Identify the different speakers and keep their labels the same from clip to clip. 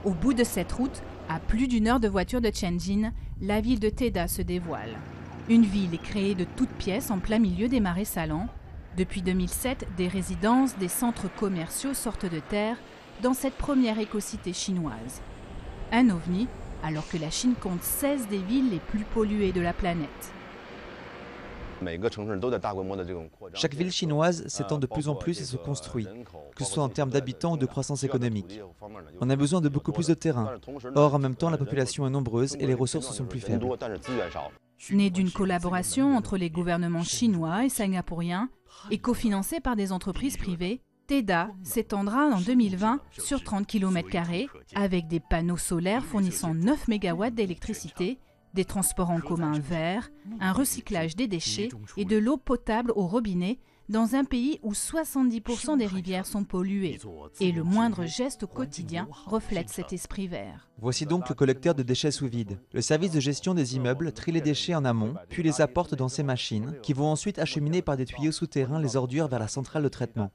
Speaker 1: Au bout de cette route, à plus d'1 heure de voiture de Tianjin, la ville de Teda se dévoile. Une ville créée de toutes pièces en plein milieu des marais salants. Depuis 2007, des résidences, des centres commerciaux sortent de terre dans cette première écocité chinoise. Un ovni, alors que la Chine compte 16 des villes les plus polluées de la planète.
Speaker 2: Chaque ville chinoise s'étend de plus en plus et se construit, que ce soit en termes d'habitants ou de croissance économique. On a besoin de beaucoup plus de terrain. Or, en même temps, la population est nombreuse et les ressources sont plus faibles.
Speaker 1: Né d'une collaboration entre les gouvernements chinois et singapouriens et cofinancé par des entreprises privées, Teda s'étendra en 2020 sur 30 km² avec des panneaux solaires fournissant 9 MW d'électricité, des transports en commun verts, un recyclage des déchets et de l'eau potable au robinet dans un pays où 70% des rivières sont polluées. Et le moindre geste quotidien reflète cet esprit vert.
Speaker 2: Voici donc le collecteur de déchets sous vide. Le service de gestion des immeubles trie les déchets en amont, puis les apporte dans ces machines, qui vont ensuite acheminer par des tuyaux souterrains les ordures vers la centrale de traitement.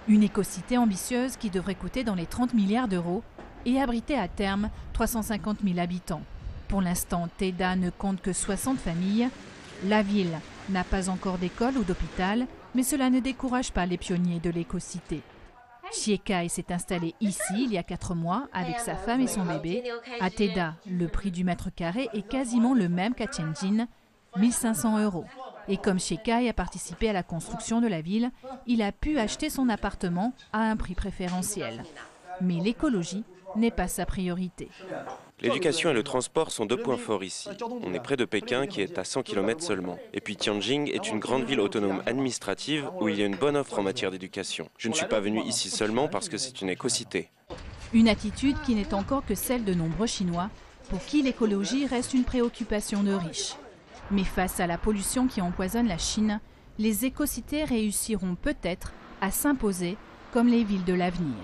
Speaker 1: Une écocité ambitieuse qui devrait coûter dans les 30 milliards d'euros et abriter à terme 350 000 habitants. Pour l'instant, Teda ne compte que 60 familles. La ville n'a pas encore d'école ou d'hôpital, mais cela ne décourage pas les pionniers de l'écocité. Xie Kai s'est installé ici il y a 4 mois avec sa femme et son bébé. À Teda, le prix du mètre carré est quasiment le même qu'à Tianjin, 1 500 €. Et comme Xie Kai a participé à la construction de la ville, il a pu acheter son appartement à un prix préférentiel. Mais l'écologie n'est pas sa priorité.
Speaker 3: L'éducation et le transport sont 2 points forts ici. On est près de Pékin qui est à 100 km seulement. Et puis Tianjin est une grande ville autonome administrative où il y a une bonne offre en matière d'éducation. Je ne suis pas venu ici seulement parce que c'est une écocité.
Speaker 1: Une attitude qui n'est encore que celle de nombreux Chinois, pour qui l'écologie reste une préoccupation de riches. Mais face à la pollution qui empoisonne la Chine, les écocités réussiront peut-être à s'imposer comme les villes de l'avenir.